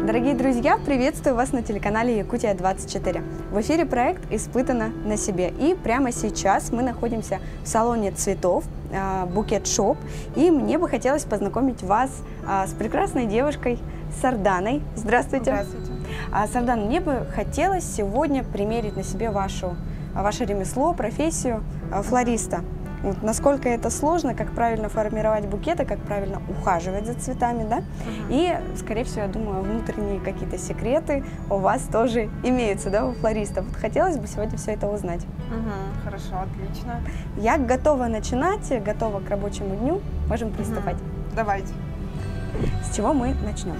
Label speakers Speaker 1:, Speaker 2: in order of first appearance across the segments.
Speaker 1: Дорогие друзья, приветствую вас на телеканале Якутия-24. В эфире проект «Испытано на себе». И прямо сейчас мы находимся в салоне цветов Букет Шоп. И мне бы хотелось познакомить вас с прекрасной девушкой Сарданой. Здравствуйте.
Speaker 2: Здравствуйте.
Speaker 1: Сардан, мне бы хотелось сегодня примерить на себе ваше ремесло, профессию флориста. Вот насколько это сложно, как правильно формировать букеты, как правильно ухаживать за цветами, да? И, скорее всего, я думаю, внутренние какие-то секреты у вас тоже имеются, да, у флористов. Вот хотелось бы сегодня все это узнать.
Speaker 2: Хорошо, отлично.
Speaker 1: Я готова начинать, готова к рабочему дню. Можем приступать.
Speaker 2: Давайте.
Speaker 1: С чего мы начнем?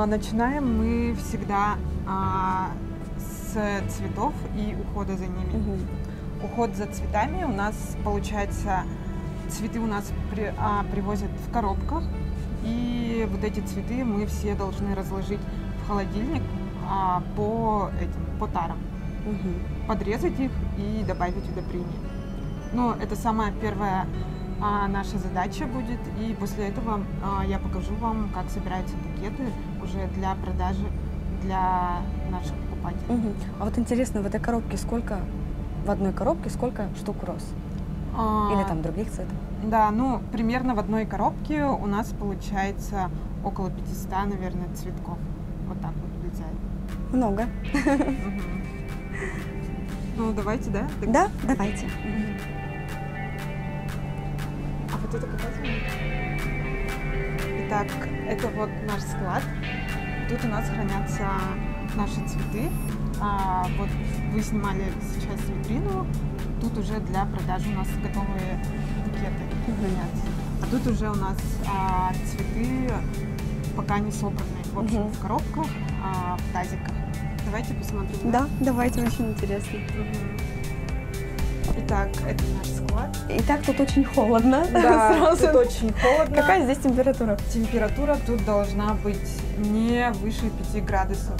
Speaker 2: Начинаем мы всегда с цветов и ухода за ними. Уход за цветами у нас получается, цветы у нас привозят в коробках, и вот эти цветы мы все должны разложить в холодильник по тарам, подрезать их и добавить удобрения. Но это самая первая наша задача будет, и после этого я покажу вам, как собираются букеты уже для продажи для наших покупателей.
Speaker 1: А вот интересно, в этой коробке в одной коробке сколько штук роз? Или там других цветов?
Speaker 2: Да, ну, примерно в одной коробке у нас получается около 500, наверное, цветков. Вот так вот влезает.
Speaker 1: Много.
Speaker 2: Ну, давайте, да?
Speaker 1: Да, давайте.
Speaker 2: А вот это показываем? Итак, это вот наш склад. Тут у нас хранятся наши цветы. Вот вы снимали сейчас витрину, тут уже для продажи у нас готовые букеты хранятся. А тут уже у нас цветы пока не собранные, в общем, в коробках, в тазиках. Давайте посмотрим.
Speaker 1: Да, давайте, очень интересно.
Speaker 2: Итак, это наш склад.
Speaker 1: Итак, тут очень холодно.
Speaker 2: Да,
Speaker 1: сразу.
Speaker 2: тут очень холодно.
Speaker 1: Какая здесь температура?
Speaker 2: Температура тут должна быть не выше 5 градусов.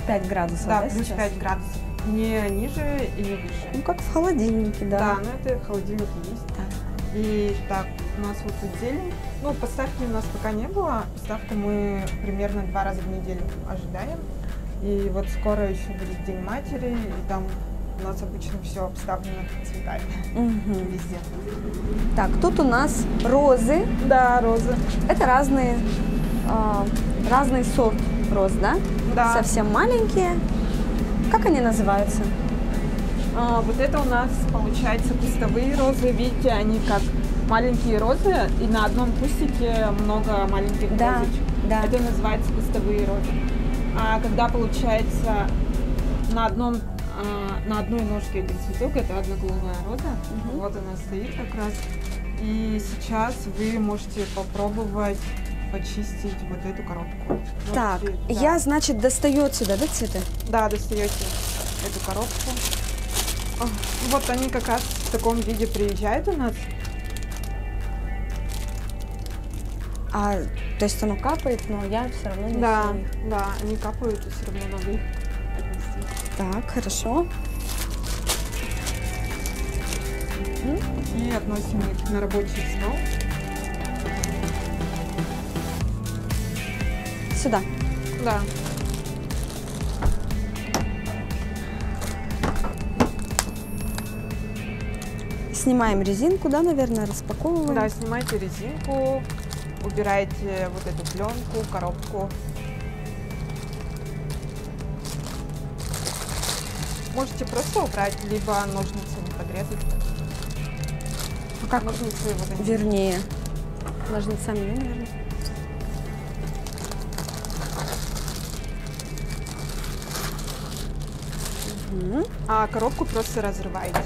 Speaker 1: 5 градусов,
Speaker 2: да,
Speaker 1: да,
Speaker 2: плюс
Speaker 1: сейчас?
Speaker 2: 5 градусов. Не ниже и не выше.
Speaker 1: Ну, как в холодильнике, да.
Speaker 2: Да, ну это в холодильнике есть.
Speaker 1: Так.
Speaker 2: И так, у нас вот тут зелень. Ну, поставки у нас пока не было. Поставку мы примерно 2 раза в неделю ожидаем. И вот скоро еще будет День матери, и там у нас обычно все обставлено цветами везде.
Speaker 1: Так, тут у нас розы.
Speaker 2: Да, розы.
Speaker 1: Это разный сорт роз, да?
Speaker 2: Да.
Speaker 1: Совсем маленькие. Как они называются?
Speaker 2: Вот это у нас получается кустовые розы. Видите, они как маленькие розы, и на одном кустике много маленьких розочек.
Speaker 1: Да.
Speaker 2: Это называется кустовые розы. А когда получается на одной ножке один цветок, это одноглавая роза. Вот она стоит как раз. И сейчас вы можете попробовать почистить вот эту коробку.
Speaker 1: Так,
Speaker 2: вот, да.
Speaker 1: я, значит, достаю отсюда, да, цветы?
Speaker 2: Да, достаете эту коробку. Вот они как раз в таком виде приезжают у нас.
Speaker 1: То есть оно капает, но я все равно не
Speaker 2: Да, да, они капают, и все равно надо их отнести.
Speaker 1: Так, хорошо.
Speaker 2: И относим их на рабочий стол.
Speaker 1: Сюда.
Speaker 2: Да.
Speaker 1: Снимаем резинку, да, наверное, распаковываем.
Speaker 2: Да, снимайте резинку, убирайте вот эту пленку, коробку. Можете просто убрать, либо ножницами подрезать.
Speaker 1: Как?
Speaker 2: Ножницы вот они.
Speaker 1: Вернее, ножницами, наверное.
Speaker 2: А коробку просто разрываете.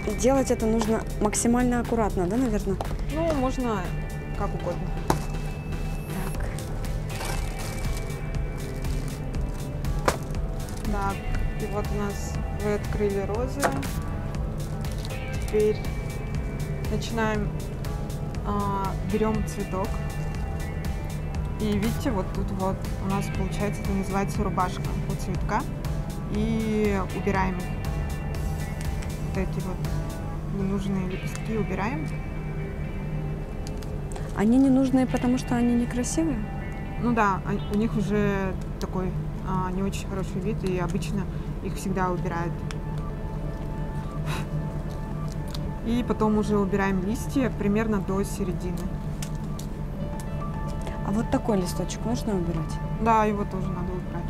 Speaker 1: И делать это нужно максимально аккуратно, да, наверное?
Speaker 2: Ну, можно как угодно.
Speaker 1: Так.
Speaker 2: Так, и вот у нас вы открыли розы. Теперь начинаем, берем цветок. И видите, вот тут вот у нас получается, это называется рубашка у цветка. И убираем их. Вот эти вот ненужные лепестки убираем.
Speaker 1: Они не нужны, потому что они некрасивые?
Speaker 2: Ну да, у них уже такой не очень хороший вид, и обычно их всегда убирают. И потом уже убираем листья примерно до середины.
Speaker 1: А вот такой листочек нужно убирать?
Speaker 2: Да, его тоже надо убрать.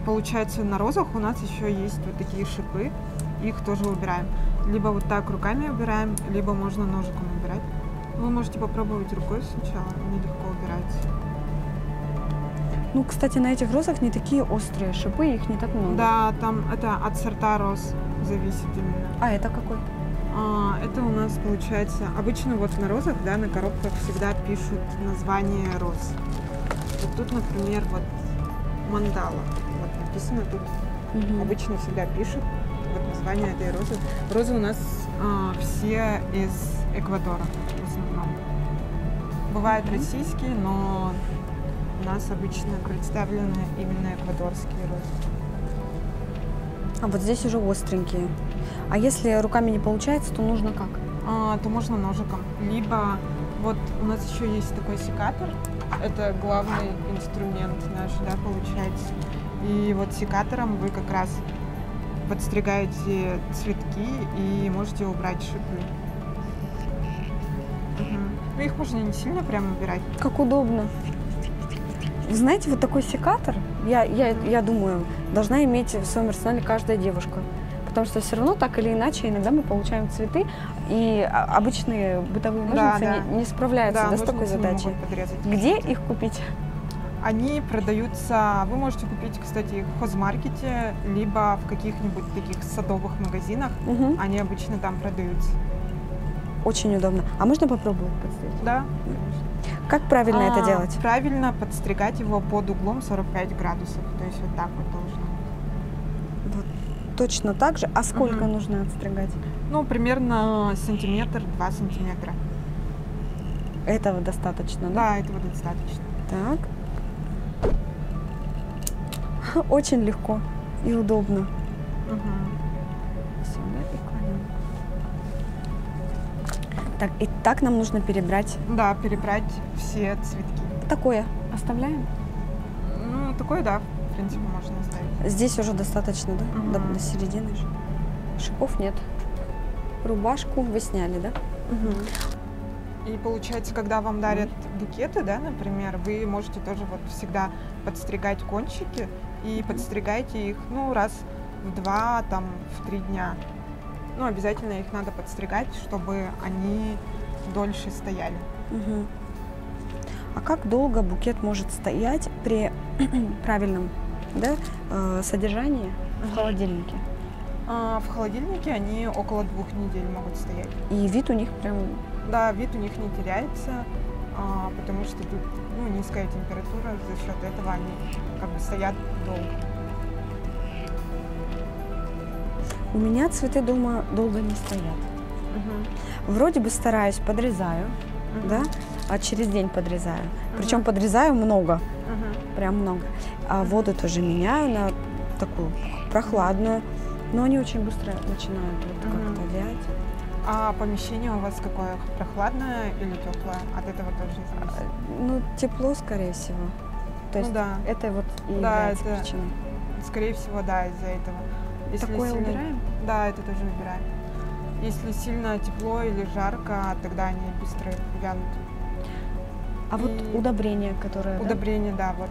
Speaker 2: Получается, на розах у нас еще есть вот такие шипы, их тоже убираем. Либо вот так руками убираем, либо можно ножиком убирать. Вы можете попробовать рукой сначала, они легко убираются.
Speaker 1: Ну, кстати, на этих розах не такие острые шипы, их не так много.
Speaker 2: Да, там это от сорта роз зависит именно.
Speaker 1: А это какой?
Speaker 2: Это у нас получается, обычно вот на розах, да, на коробках всегда пишут название роз. Вот тут, например, вот мандала, вот написано тут, обычно всегда пишут вот название этой розы. Розы у нас все из Эквадора в основном. Бывают российские, но у нас обычно представлены именно эквадорские розы.
Speaker 1: А вот здесь уже остренькие. А если руками не получается, то нужно как?
Speaker 2: То можно ножиком. Либо вот у нас еще есть такой секатор. Это главный инструмент наш, да, получается. И вот секатором вы как раз подстригаете цветки и можете убрать шипы. Ну, их можно не сильно прям убирать.
Speaker 1: Как удобно. Вы знаете, вот такой секатор, я думаю, должна иметь в своем арсенале каждая девушка. Потому что все равно так или иначе иногда мы получаем цветы, и обычные бытовые ножницы не справляются с такой задачей. Где их купить?
Speaker 2: Они продаются, вы можете купить, кстати, их в хозмаркете, либо в каких-нибудь таких садовых магазинах. Они обычно там продаются.
Speaker 1: Очень удобно. А можно попробовать подстричь?
Speaker 2: Да.
Speaker 1: Как правильно это делать?
Speaker 2: Правильно подстригать его под углом 45 градусов. То есть вот так вот должно быть.
Speaker 1: Вот, точно так же. А сколько нужно отстригать?
Speaker 2: Ну, примерно сантиметр-2 сантиметра.
Speaker 1: Этого достаточно, да?
Speaker 2: Да, этого достаточно.
Speaker 1: Так. Очень легко и удобно. Сюда и кладем. Так, и так нам нужно перебрать.
Speaker 2: Да, перебрать все цветки.
Speaker 1: Такое оставляем?
Speaker 2: Ну, такое, да, в принципе, можно оставить.
Speaker 1: Здесь уже достаточно, да? До середины же. Шипов нет. Рубашку вы сняли, да?
Speaker 2: И получается, когда вам дарят букеты, да, например, вы можете тоже вот всегда подстригать кончики и подстригаете их, ну, раз в 2, там, в 3 дня. Ну, обязательно их надо подстригать, чтобы они дольше стояли.
Speaker 1: А как долго букет может стоять при правильном, да, содержании в холодильнике?
Speaker 2: В холодильнике они около 2 недель могут стоять.
Speaker 1: И вид у них прям...
Speaker 2: Да, вид у них не теряется, потому что тут низкая температура, за счет этого они как бы стоят долго.
Speaker 1: У меня цветы дома долго не стоят. Вроде бы стараюсь, подрезаю, да, а через день подрезаю. Причем подрезаю много, прям много. А воду тоже меняю на такую прохладную, но они очень быстро начинают вот как-то вять.
Speaker 2: А помещение у вас какое? Прохладное или теплое? От этого тоже зависит?
Speaker 1: Ну, тепло, скорее всего. То есть это вот и является причиной.
Speaker 2: Скорее всего, да, из-за этого.
Speaker 1: Если такое сильно... убираем?
Speaker 2: Да, это тоже убираем. Если сильно тепло или жарко, тогда они быстро вянут.
Speaker 1: А вот удобрения, которые...
Speaker 2: Удобрения, да, вот.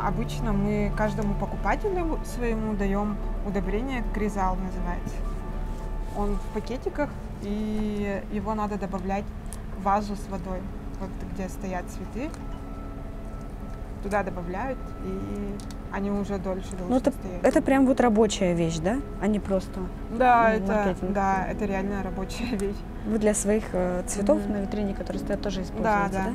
Speaker 2: Обычно мы каждому покупателю своему даем удобрение, кризал называется. Он в пакетиках, и его надо добавлять в вазу с водой, вот где стоят цветы. Туда добавляют, и они уже дольше должны стоять.
Speaker 1: Это прям вот рабочая вещь, да? А не просто маркетинг?
Speaker 2: Да, это реально рабочая вещь.
Speaker 1: Вы для своих цветов на витрине, которые стоят, тоже используете, да?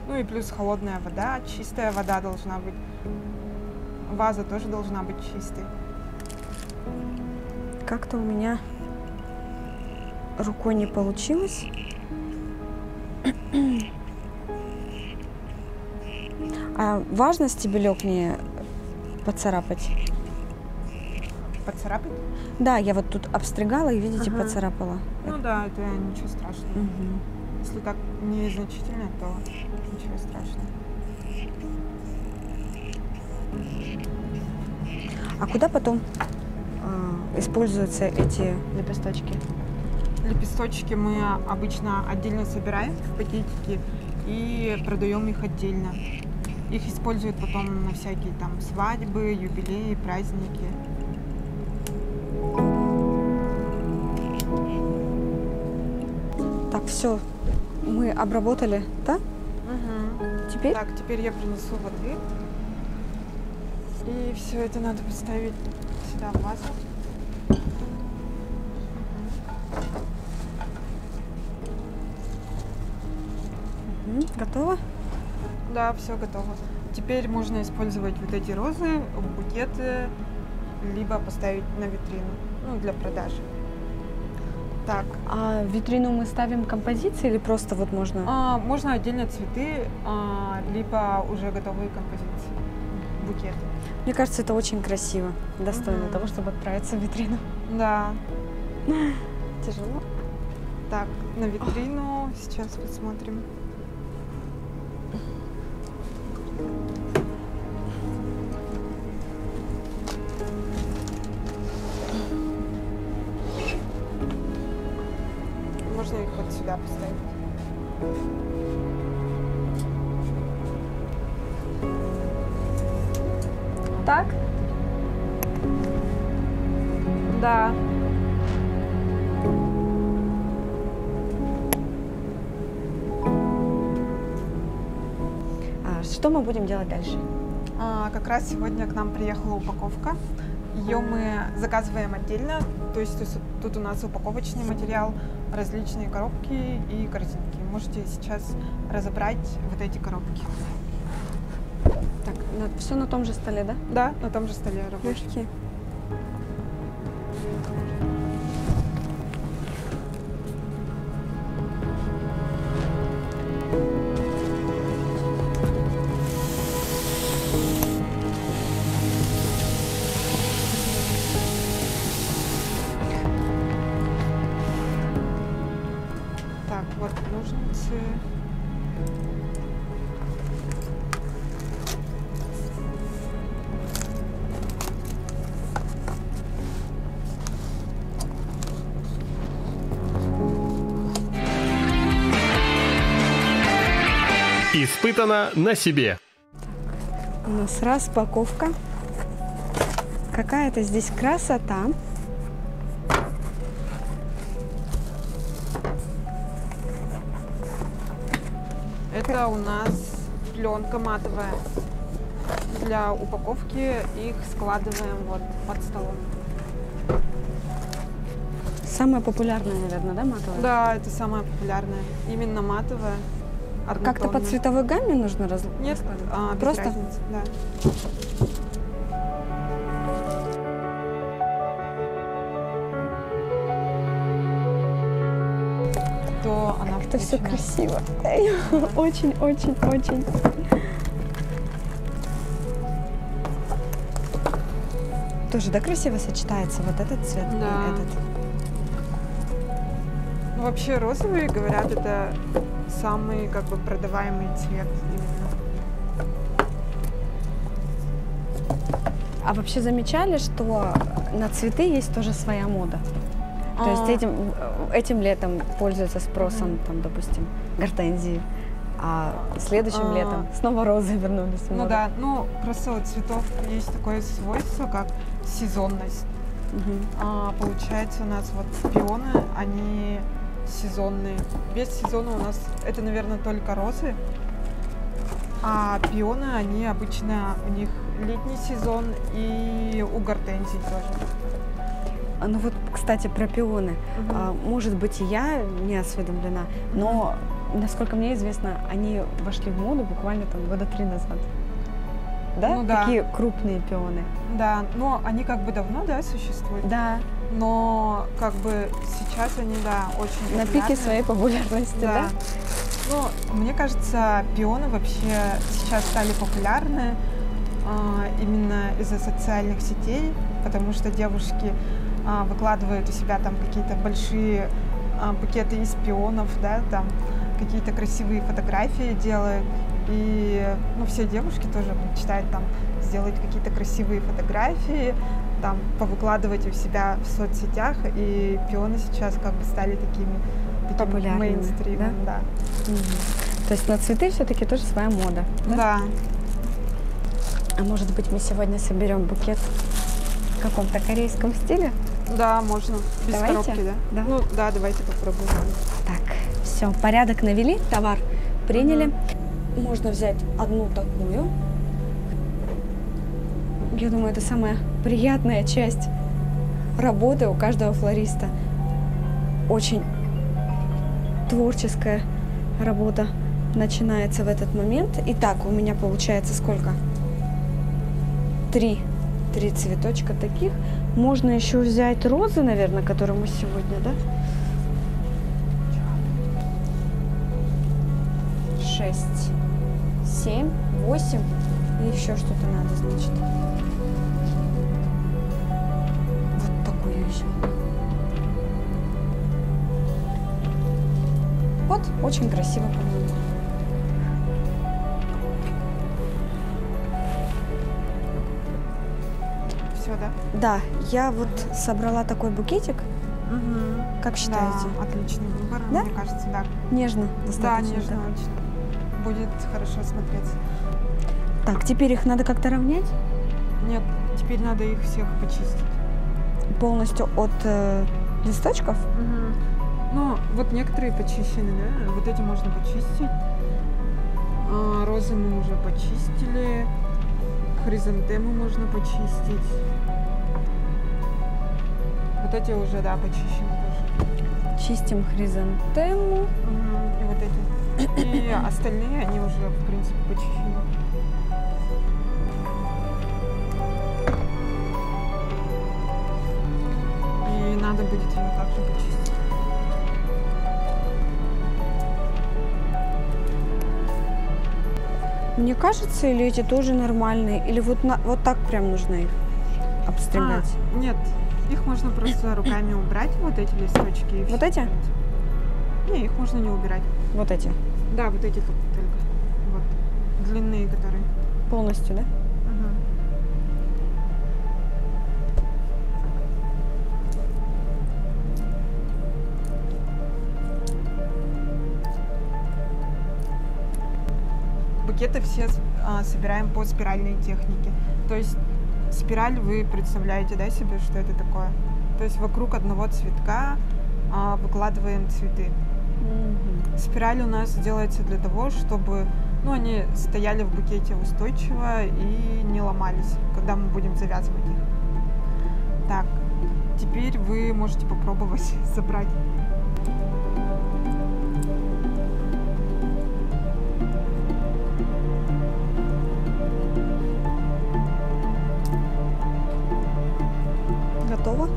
Speaker 2: Ну и плюс холодная вода, чистая вода должна быть. Ваза тоже должна быть чистой.
Speaker 1: Как-то у меня рукой не получилось. А важно стебелек не поцарапать?
Speaker 2: поцарапать.
Speaker 1: Да, я вот тут обстригала и, видите,
Speaker 2: Ага.
Speaker 1: поцарапала.
Speaker 2: Ну да, это ничего страшного.
Speaker 1: Мгм.
Speaker 2: Если так незначительно, то ничего страшного.
Speaker 1: А куда потом используются эти лепесточки?
Speaker 2: Лепесточки мы обычно отдельно собираем в пакетики и продаем их отдельно. Их используют потом на всякие там свадьбы, юбилеи, праздники.
Speaker 1: Так, все, мы обработали, да?
Speaker 2: Мгм.
Speaker 1: Теперь?
Speaker 2: Так, теперь я принесу воды. И все это надо поставить сюда в вазу.
Speaker 1: Готово?
Speaker 2: Да, все готово. Теперь можно использовать вот эти розы, букеты, либо поставить на витрину, ну, для продажи. Так,
Speaker 1: А в витрину мы ставим композиции или просто вот можно?
Speaker 2: можно отдельно цветы, либо уже готовые композиции, букеты.
Speaker 1: Мне кажется, это очень красиво, достойно
Speaker 2: Мгм.
Speaker 1: того, чтобы отправиться в витрину.
Speaker 2: Да.
Speaker 1: Тяжело.
Speaker 2: Так, на витрину сейчас посмотрим. Можно их вот сюда поставить.
Speaker 1: Так?
Speaker 2: Да.
Speaker 1: Что мы будем делать дальше?
Speaker 2: Как раз сегодня к нам приехала упаковка. Ее мы заказываем отдельно, то есть тут у нас упаковочный материал, различные коробки и корзинки. Можете сейчас разобрать вот эти коробки.
Speaker 1: Так, все на том же столе, да?
Speaker 2: Да, на том же столе рабочий.
Speaker 1: Легкие.
Speaker 2: Так, вот ножницы.
Speaker 3: Испытано на себе.
Speaker 1: У нас распаковка. Какая-то здесь красота.
Speaker 2: Это у нас пленка матовая. Для упаковки их складываем вот под столом.
Speaker 1: Самая популярная, наверное, да, матовая?
Speaker 2: Да, это самое популярное. Именно матовая.
Speaker 1: Как-то по
Speaker 2: однотонная.
Speaker 1: цветовой гамме нужно
Speaker 2: Нет, без
Speaker 1: Просто?
Speaker 2: разницы, да. То она
Speaker 1: Это все
Speaker 2: включена.
Speaker 1: красиво. Очень, очень, очень. Тоже, да, красиво сочетается вот этот цвет
Speaker 2: Да.
Speaker 1: и этот.
Speaker 2: Ну, вообще розовый, говорят, это самый как бы продаваемый цвет именно.
Speaker 1: А вообще замечали, что на цветы есть тоже своя мода? То есть этим летом пользуются спросом, там, допустим, гортензии, а следующим летом снова розы вернулись в
Speaker 2: Ну
Speaker 1: моду.
Speaker 2: да, ну просто у цветов есть такое свойство, как сезонность.
Speaker 1: Мгм.
Speaker 2: Получается, у нас вот пионы, они сезонные. Весь сезон у нас это, наверное, только розы. А пионы, они обычно, у них летний сезон и у гортензий тоже.
Speaker 1: Ну вот, кстати, про пионы. Может быть, и я не осведомлена, но, насколько мне известно, они вошли в моду буквально там года 3 назад. Да?
Speaker 2: Ну да.
Speaker 1: Такие крупные пионы.
Speaker 2: Да, но они как бы давно, да, существуют.
Speaker 1: Да,
Speaker 2: Но как бы сейчас они, да, очень
Speaker 1: на пике
Speaker 2: популярны.
Speaker 1: своей популярности, да?
Speaker 2: Да. Ну, мне кажется, пионы вообще сейчас стали популярны именно из-за социальных сетей, потому что девушки выкладывают у себя там какие-то большие букеты из пионов, да, там какие-то красивые фотографии делают. И все девушки тоже мечтают там сделать какие-то красивые фотографии, там повыкладывать у себя в соцсетях. И пионы сейчас как бы стали таким мейнстримом, да?
Speaker 1: То есть на цветы все-таки тоже своя мода, да?
Speaker 2: Да.
Speaker 1: А может быть, мы сегодня соберем букет в каком-то корейском стиле?
Speaker 2: Да, можно. Без
Speaker 1: Давайте?
Speaker 2: коробки, да?
Speaker 1: Да.
Speaker 2: Ну, да, давайте попробуем.
Speaker 1: Так, все, порядок навели, товар приняли. Можно взять одну такую. Я думаю, это самая приятная часть работы у каждого флориста. Очень творческая работа начинается в этот момент. Итак, у меня получается сколько? Три цветочка таких. Можно еще взять розы, наверное, которые мы сегодня, да? 6, 7, 8. И еще что-то надо, значит. Вот такую еще. Вот, очень красиво, по-моему.
Speaker 2: Все, да?
Speaker 1: Да, я вот собрала такой букетик. Как считаете?
Speaker 2: Да, отличный выбор,
Speaker 1: Да?
Speaker 2: мне кажется, да.
Speaker 1: Нежно
Speaker 2: Да,
Speaker 1: достаточно.
Speaker 2: нежно очень. Будет хорошо смотреться.
Speaker 1: Так, теперь их надо как-то равнять
Speaker 2: Нет, теперь надо их всех почистить.
Speaker 1: полностью от листочков.
Speaker 2: Ну, вот некоторые почищены, да? Вот эти можно почистить. Розы мы уже почистили. Хризантемы можно почистить. Вот эти уже, да, почищены тоже.
Speaker 1: Чистим хризантему.
Speaker 2: И вот эти. И остальные, они уже, в принципе, почищены. И надо будет ее также почистить.
Speaker 1: Мне кажется, или эти тоже нормальные, или вот, вот так прям нужно их обстрелять.
Speaker 2: Нет, их можно просто руками убрать, вот эти листочки. И
Speaker 1: Вот
Speaker 2: всё.
Speaker 1: эти?
Speaker 2: Не, их можно не убирать.
Speaker 1: Вот эти.
Speaker 2: Да, вот эти только. Вот. Длинные, которые.
Speaker 1: Полностью, да?
Speaker 2: Букеты все собираем по спиральной технике. То есть спираль, вы представляете, да, себе, что это такое? То есть вокруг одного цветка выкладываем цветы. Спираль у нас делается для того, чтобы они стояли в букете устойчиво и не ломались, когда мы будем завязывать их. Так, теперь вы можете попробовать собрать.
Speaker 1: Готово?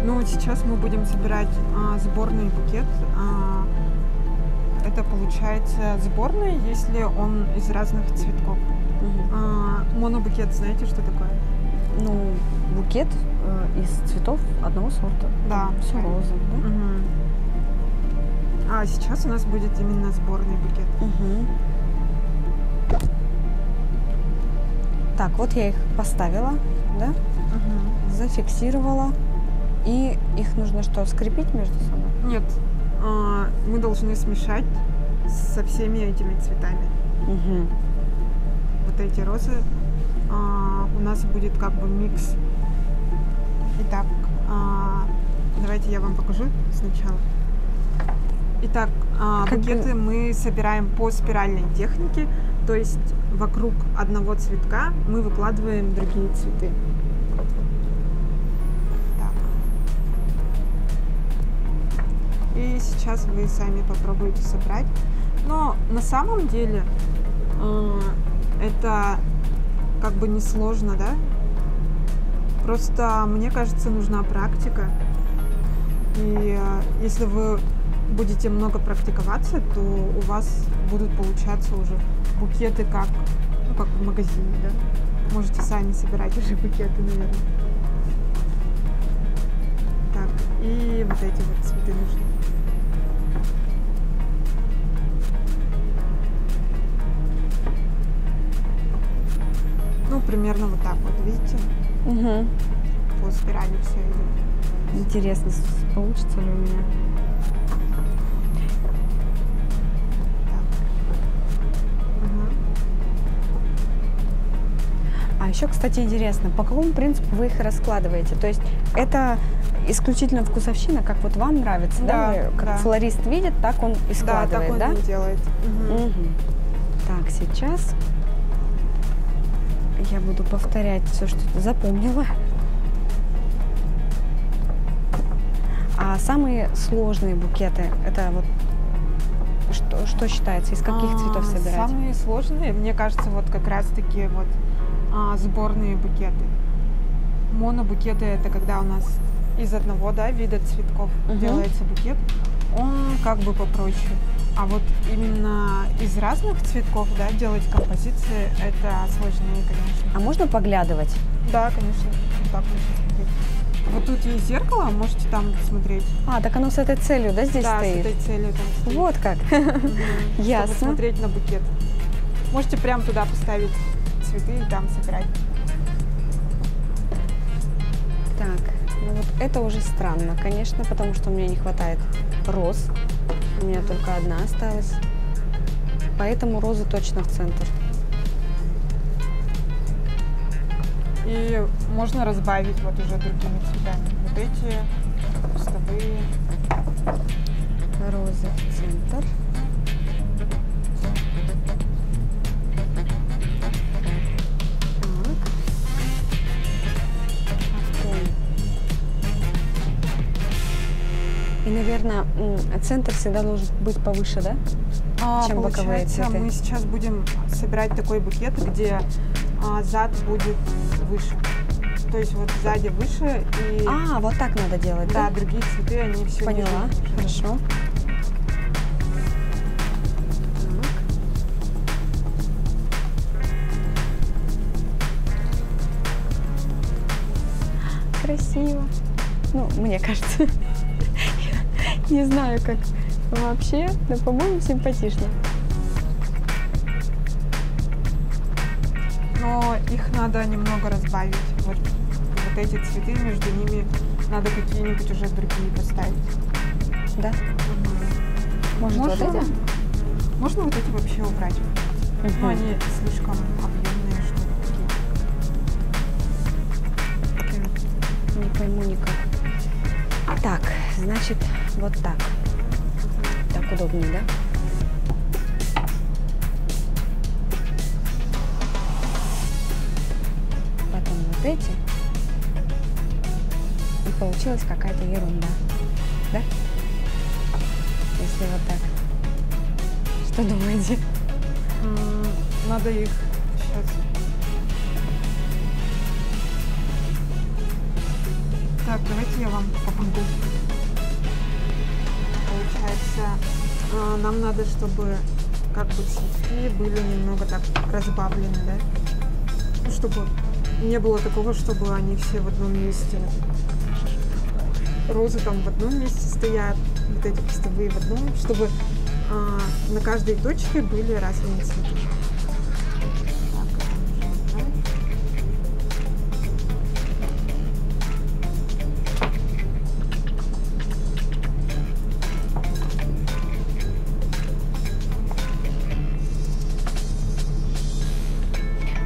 Speaker 2: Ну, сейчас мы будем собирать сборный букет. Это получается сборный, если он из разных цветков. Монобукет, знаете, что такое?
Speaker 1: Ну, букет из цветов одного сорта.
Speaker 2: Да.
Speaker 1: Все розовое, да?
Speaker 2: А сейчас у нас будет именно сборный букет.
Speaker 1: Так, вот я их поставила, да? Зафиксировала. И их нужно что, скрепить между собой?
Speaker 2: Нет, мы должны смешать со всеми этими цветами. Вот эти розы, у нас будет как бы микс. Итак, давайте я вам покажу сначала. Итак, букеты мы собираем по спиральной технике, то есть вокруг одного цветка мы выкладываем другие цветы. Так. И сейчас вы сами попробуйте собрать. Но на самом деле это как бы несложно, да? Просто, мне кажется, нужна практика. И если вы будете много практиковаться, то у вас будут получаться уже букеты как, ну, как в магазине, да? Можете сами собирать уже букеты, наверное. Так, и вот эти вот цветы нужны. Ну, примерно вот так вот, видите?
Speaker 1: Угу.
Speaker 2: По спирали все идет.
Speaker 1: Интересно, получится ли у меня. А еще, кстати, интересно, по какому принципу вы их раскладываете? То есть это исключительно вкусовщина, как вот вам нравится, да? Как
Speaker 2: да.
Speaker 1: флорист видит, так он и складывает,
Speaker 2: да?
Speaker 1: Да,
Speaker 2: так он и делает.
Speaker 1: Угу. Так, сейчас я буду повторять все, что запомнила. А самые сложные букеты, это вот что считается, из каких цветов собирать?
Speaker 2: Самые сложные, мне кажется, вот как раз-таки вот сборные букеты. Монобукеты — это когда у нас из одного, да, вида цветков делается букет, он как бы попроще. А вот именно из разных цветков, да, делать композиции — это сложнее, конечно.
Speaker 1: А можно поглядывать?
Speaker 2: Да, конечно. Вот так можно смотреть. Вот тут есть зеркало, можете там посмотреть.
Speaker 1: А, так оно с этой целью, да, здесь
Speaker 2: да,
Speaker 1: стоит?
Speaker 2: Да, с этой целью там стоит.
Speaker 1: Вот как. Ясно.
Speaker 2: Чтобы смотреть на букет. Можете прямо туда поставить цветы и там собирать.
Speaker 1: Так, ну вот это уже странно, конечно, потому что у меня не хватает роз. У меня только одна осталась. Поэтому розы точно в центр.
Speaker 2: И можно разбавить вот уже другими цветами. Вот эти кустовые.
Speaker 1: Розы в центр. И, наверное, центр всегда должен быть повыше, да? Чем боковые цветы.
Speaker 2: Мы сейчас будем собирать такой букет, где зад будет выше. То есть вот сзади выше и...
Speaker 1: А, вот так надо делать, да?
Speaker 2: Да, другие цветы, они все
Speaker 1: поняла, хорошо. Красиво. Ну, мне кажется. Не знаю, как вообще, но, по-моему, симпатично.
Speaker 2: Но их надо немного разбавить. Вот эти цветы, между ними надо какие-нибудь уже другие поставить.
Speaker 1: Да? Может, вот эти?
Speaker 2: Можно вот эти вообще убрать. Но они слишком объемные, что ли, такие.
Speaker 1: Не пойму никак. Так, значит, вот так. Так удобнее, да? Потом вот эти. И получилась какая-то ерунда. Да? Если вот так. Что думаете?
Speaker 2: Надо их сейчас... Так, давайте я вам помогу. Получается, нам надо, чтобы как бы цветки были немного так разбавлены, да? Ну, чтобы не было такого, чтобы они все в одном месте. Розы там в одном месте стоят, вот эти кустовые в одном, чтобы на каждой точке были разные цветы.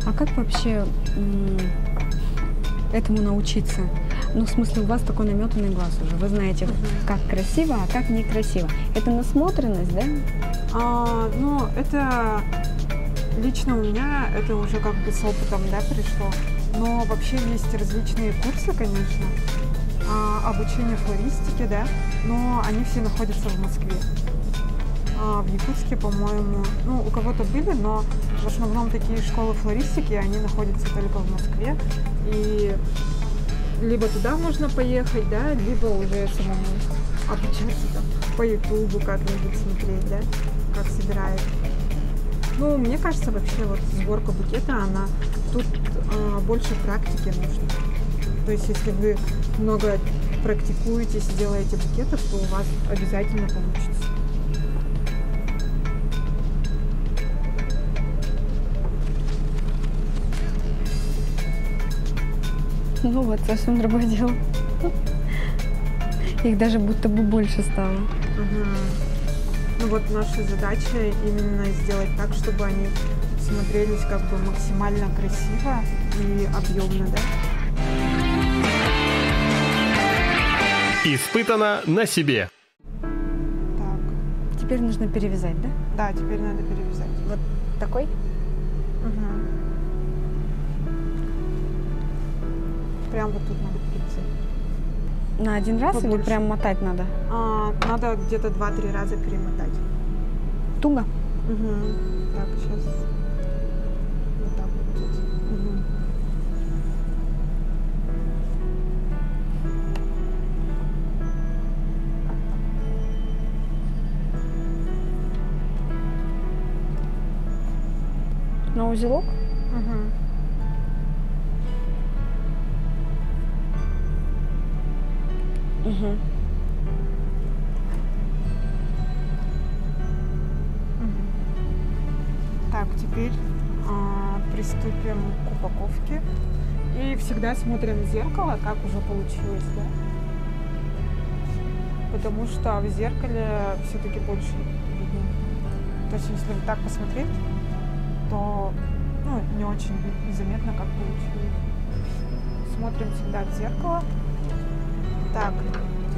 Speaker 1: А как вообще этому научиться? Ну, в смысле, у вас такой наметанный глаз уже. Вы знаете, как красиво, а как некрасиво. Это насмотренность, да?
Speaker 2: Ну, это лично у меня, это уже как бы с опытом, да, пришло. Но вообще есть различные курсы, конечно, обучение флористике, да, но они все находятся в Москве. В Якутске, по-моему, ну, у кого-то были, но В основном такие школы флористики, они находятся только в Москве. И либо туда можно поехать, да, либо уже самому обучаться там, по Ютубу как-нибудь смотреть, да, как собирают. Ну, мне кажется, вообще вот сборка букета, она тут больше практики нужно. То есть, если вы много практикуетесь, делаете букетов, то у вас обязательно получится.
Speaker 1: Ну вот, совсем другое дело. Их даже будто бы больше стало.
Speaker 2: Угу. Ну вот наша задача именно сделать так, чтобы они смотрелись как бы максимально красиво и объемно, да?
Speaker 3: Испытано на себе.
Speaker 2: Так.
Speaker 1: Теперь нужно перевязать, да?
Speaker 2: Да, теперь надо перевязать.
Speaker 1: Вот такой?
Speaker 2: Угу. Прям вот тут надо перевязать.
Speaker 1: На один раз или
Speaker 2: Побольше.
Speaker 1: прям мотать надо?
Speaker 2: Надо где-то 2-3 раза перемотать.
Speaker 1: Туго?
Speaker 2: Угу. Так, сейчас вот так вот будет. Угу.
Speaker 1: На узелок?
Speaker 2: Угу.
Speaker 1: Угу.
Speaker 2: Так, теперь приступим к упаковке. И всегда смотрим в зеркало, как уже получилось, да? Потому что в зеркале все-таки больше видно. То есть, если вот так посмотреть, то не очень заметно, как получилось. Смотрим всегда в зеркало. Так,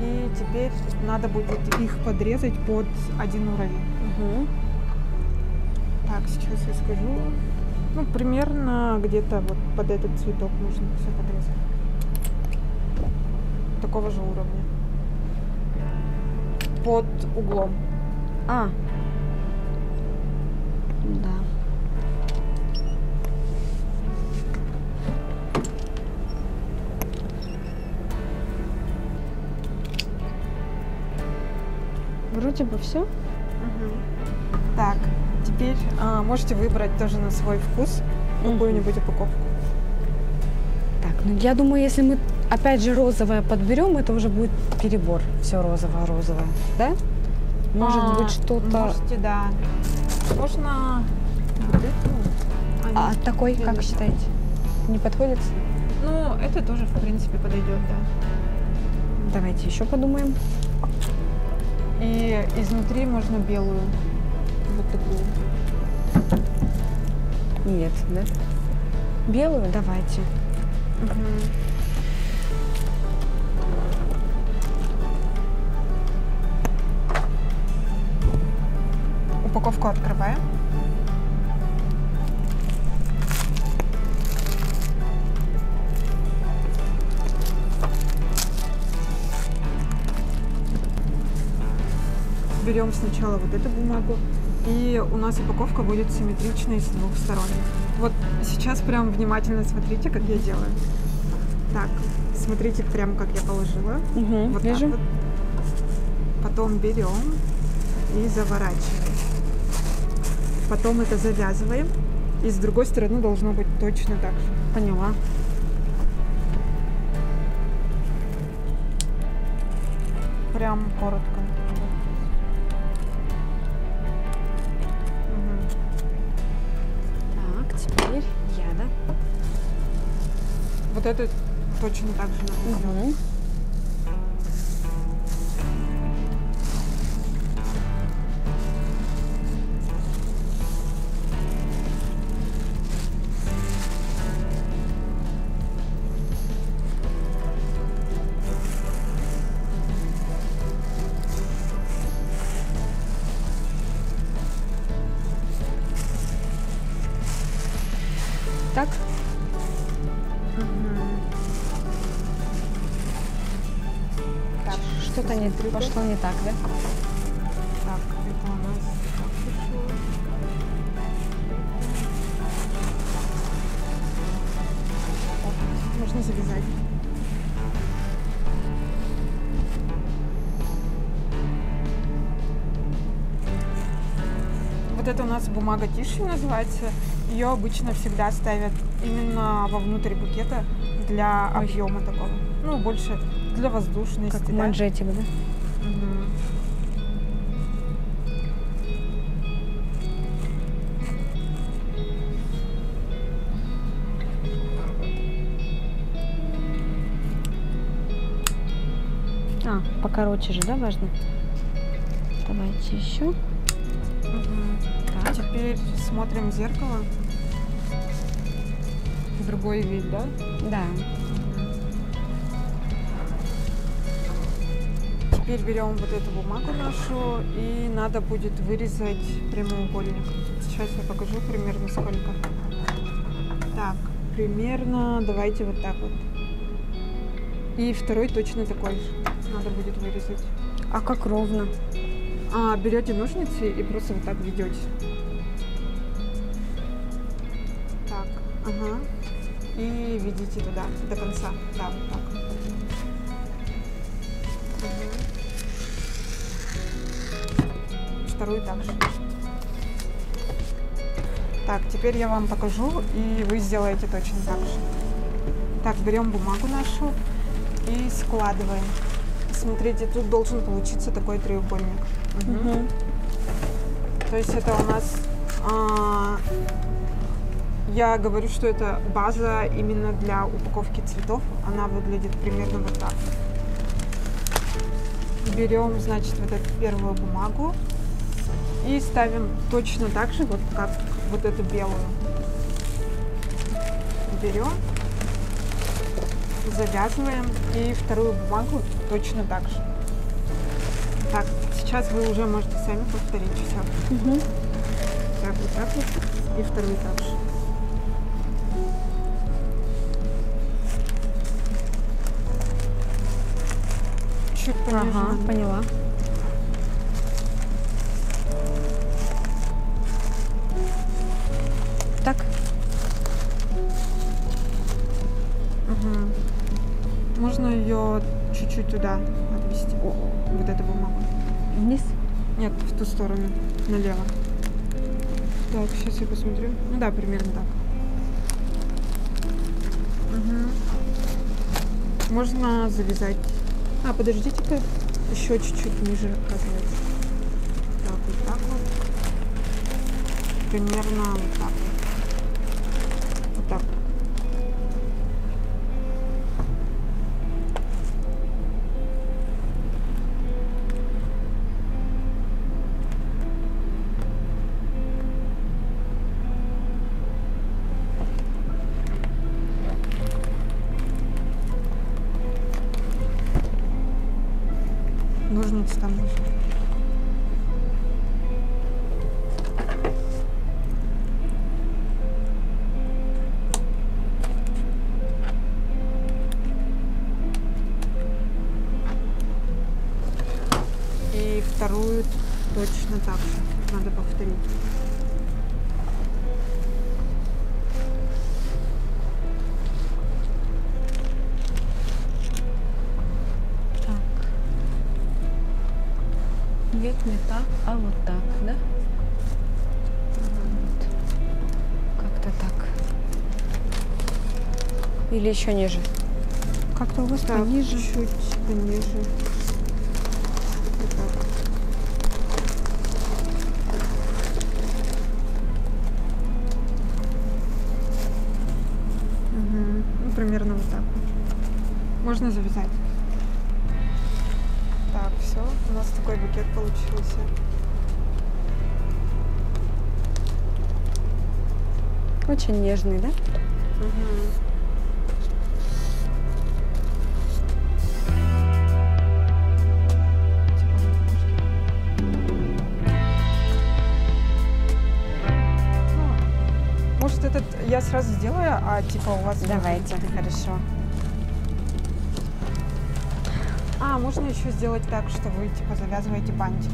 Speaker 2: и теперь надо будет их подрезать под один уровень.
Speaker 1: Угу.
Speaker 2: Так, сейчас я скажу. Ну, примерно где-то вот под этот цветок нужно все подрезать. Такого же уровня. Под углом.
Speaker 1: Да. Вроде бы все.
Speaker 2: Так, теперь можете выбрать тоже на свой вкус какую-нибудь упаковку.
Speaker 1: Так, ну я думаю, если мы опять же розовое подберем, это уже будет перебор. Все розовое, да? Может быть что-то.
Speaker 2: Можете, да. Можно вот эту.
Speaker 1: А такой, как считаете? Не подходит?
Speaker 2: Ну, это тоже, в принципе, подойдет, да.
Speaker 1: Давайте еще подумаем.
Speaker 2: И изнутри можно белую. Вот такую.
Speaker 1: Нет, да? Белую? Давайте.
Speaker 2: Упаковку открываем. Берем сначала вот эту бумагу, и у нас упаковка будет симметричной с двух сторон. Вот сейчас прям внимательно смотрите, как я делаю. Так, смотрите прям, как я положила.
Speaker 1: Угу,
Speaker 2: Вот
Speaker 1: вижу.
Speaker 2: так вот. Потом берем и заворачиваем. Потом это завязываем. И с другой стороны должно быть точно так же.
Speaker 1: Поняла.
Speaker 2: Прям коротко.
Speaker 1: Так, теперь я, да?
Speaker 2: Вот это точно так же надо сделать.
Speaker 1: Угу. Так?
Speaker 2: Так,
Speaker 1: Что-то не пошло не так, да?
Speaker 2: Так, это у нас так пришло. можно завязать. Вот это у нас бумага тишью называется. Ее обычно всегда ставят именно вовнутрь букета для объема такого. Ну, больше для воздушности.
Speaker 1: Как
Speaker 2: да?
Speaker 1: манжетик, да?
Speaker 2: Мгм.
Speaker 1: Покороче же, да, важно? Давайте еще.
Speaker 2: Мгм.
Speaker 1: Так.
Speaker 2: Теперь смотрим в зеркало. Другой вид, да?
Speaker 1: Да.
Speaker 2: Теперь берем вот эту бумагу нашу и надо будет вырезать прямоугольник. Сейчас я покажу примерно сколько. Так, примерно давайте вот так вот. И второй точно такой же. Надо будет вырезать.
Speaker 1: А как ровно?
Speaker 2: Берете ножницы и просто вот так ведете. Так, ага. И ведите туда, до конца. Да, вот так. Вторую также. Так, теперь я вам покажу, и вы сделаете точно так же. Так, берем бумагу нашу и складываем. Смотрите, тут должен получиться такой треугольник.
Speaker 1: Мгм.
Speaker 2: То есть это у нас, я говорю, что это база именно для упаковки цветов. Она выглядит примерно вот так. Берем, значит, вот эту первую бумагу и ставим точно так же, вот как вот эту белую. Берем, завязываем и вторую бумагу точно так же. Так, сейчас вы уже можете сами повторить все.
Speaker 1: Мгм.
Speaker 2: Так вот, и вторую так же. Чуть пониже.
Speaker 1: Ага, поняла. Так.
Speaker 2: Мгм. Можно ее чуть-чуть туда отвести, вот эту бумагу.
Speaker 1: Вниз.
Speaker 2: Нет, в ту сторону, налево. Так, сейчас я посмотрю. Ну да, примерно так. Мгм. Можно завязать. Подождите-ка, еще чуть-чуть ниже, оказывается. Так, вот так вот. Примерно вот так вот. Вот так. Ножницы там нужны. И вторую точно так же. Надо повторить.
Speaker 1: Нет, не так, а вот так, да? Вот. Как-то так. Или еще ниже? Как-то у вас
Speaker 2: Так,
Speaker 1: пониже.
Speaker 2: чуть пониже. Вот так. Мгм. Ну, примерно вот так вот. Можно завязать. Так, все, у нас такой букет получился.
Speaker 1: Очень нежный, да?
Speaker 2: Может, этот я сразу сделаю, а типа у вас...
Speaker 1: Давайте, хорошо.
Speaker 2: Можно еще сделать так, что вы типа завязываете бантик.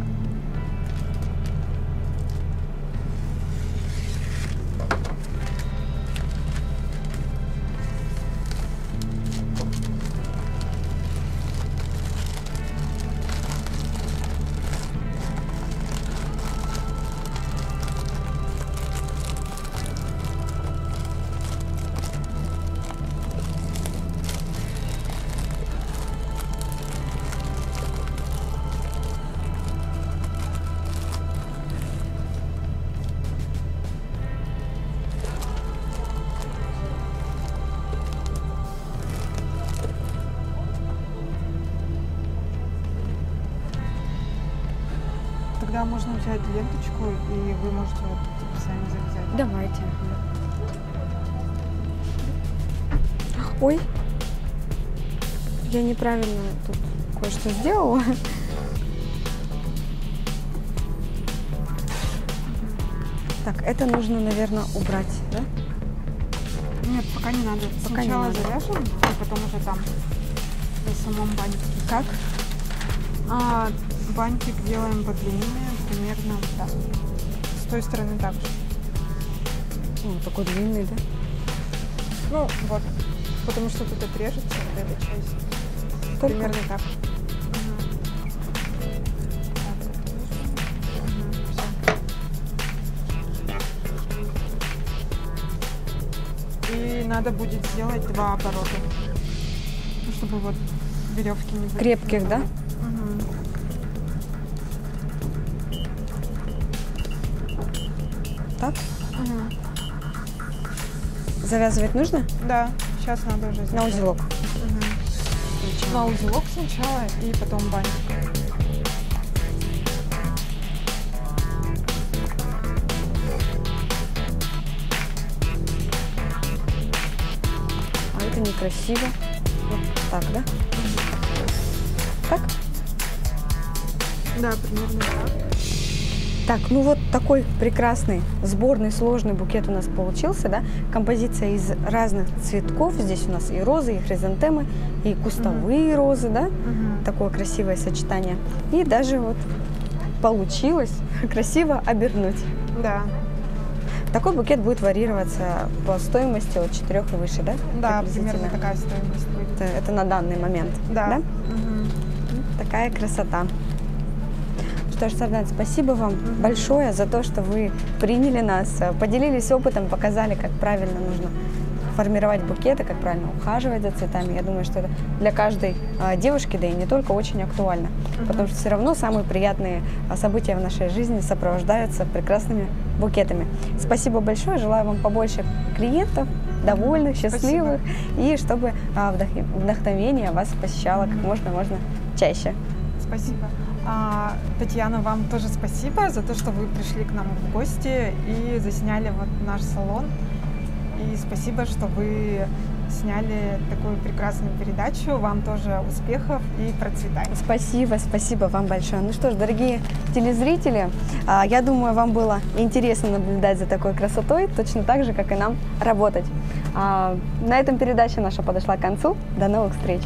Speaker 2: тогда можно взять ленточку, и вы можете вот сами завязать.
Speaker 1: Давайте. Ой, я неправильно тут кое-что сделала. Так, это нужно, наверное, убрать, да?
Speaker 2: Нет, пока не надо.
Speaker 1: Пока
Speaker 2: Сначала
Speaker 1: не надо.
Speaker 2: завяжем, и потом уже там на самом бантике.
Speaker 1: Как?
Speaker 2: Бантик делаем подлиннее, примерно так. С той стороны так же.
Speaker 1: О, такой длинный, да?
Speaker 2: Ну, вот. Потому что тут отрежется вот эта часть.
Speaker 1: Только?
Speaker 2: Примерно так. И надо будет сделать 2 оборота, чтобы вот веревки не были.
Speaker 1: Крепких, да?
Speaker 2: Мгм.
Speaker 1: Так?
Speaker 2: Мгм.
Speaker 1: Завязывать нужно?
Speaker 2: Да, сейчас надо уже
Speaker 1: На
Speaker 2: сделать.
Speaker 1: узелок.
Speaker 2: Мгм. На узелок сначала и потом бантик.
Speaker 1: А это некрасиво. Вот так, да? Так?
Speaker 2: Да, примерно так.
Speaker 1: Так, ну вот такой прекрасный, сборный, сложный букет у нас получился, да? Композиция из разных цветков. Здесь у нас и розы, и хризантемы, и кустовые розы, да?
Speaker 2: Мгм.
Speaker 1: Такое красивое сочетание. И даже вот получилось красиво обернуть.
Speaker 2: Да,
Speaker 1: Такой букет будет варьироваться по стоимости от 4 и выше, да?
Speaker 2: да,
Speaker 1: Приблизительно.
Speaker 2: примерно такая стоимость будет.
Speaker 1: Это на данный момент.
Speaker 2: Да. Мгм.
Speaker 1: Такая красота. Что ж, Сардан, спасибо вам большое за то, что вы приняли нас, поделились опытом, показали, как правильно нужно формировать букеты, как правильно ухаживать за цветами. Я думаю, что это для каждой девушки, да и не только, очень актуально. Потому что все равно самые приятные события в нашей жизни сопровождаются прекрасными букетами. Спасибо большое, желаю вам побольше клиентов, довольных, счастливых, и чтобы вдохновение вас посещало как можно чаще.
Speaker 2: Спасибо. Татьяна, вам тоже спасибо за то, что вы пришли к нам в гости и засняли вот наш салон. И спасибо, что вы сняли такую прекрасную передачу. Вам тоже успехов и процветания.
Speaker 1: Спасибо вам большое. Ну что ж, дорогие телезрители, я думаю, вам было интересно наблюдать за такой красотой, точно так же, как и нам работать. На этом передача наша подошла к концу. До новых встреч!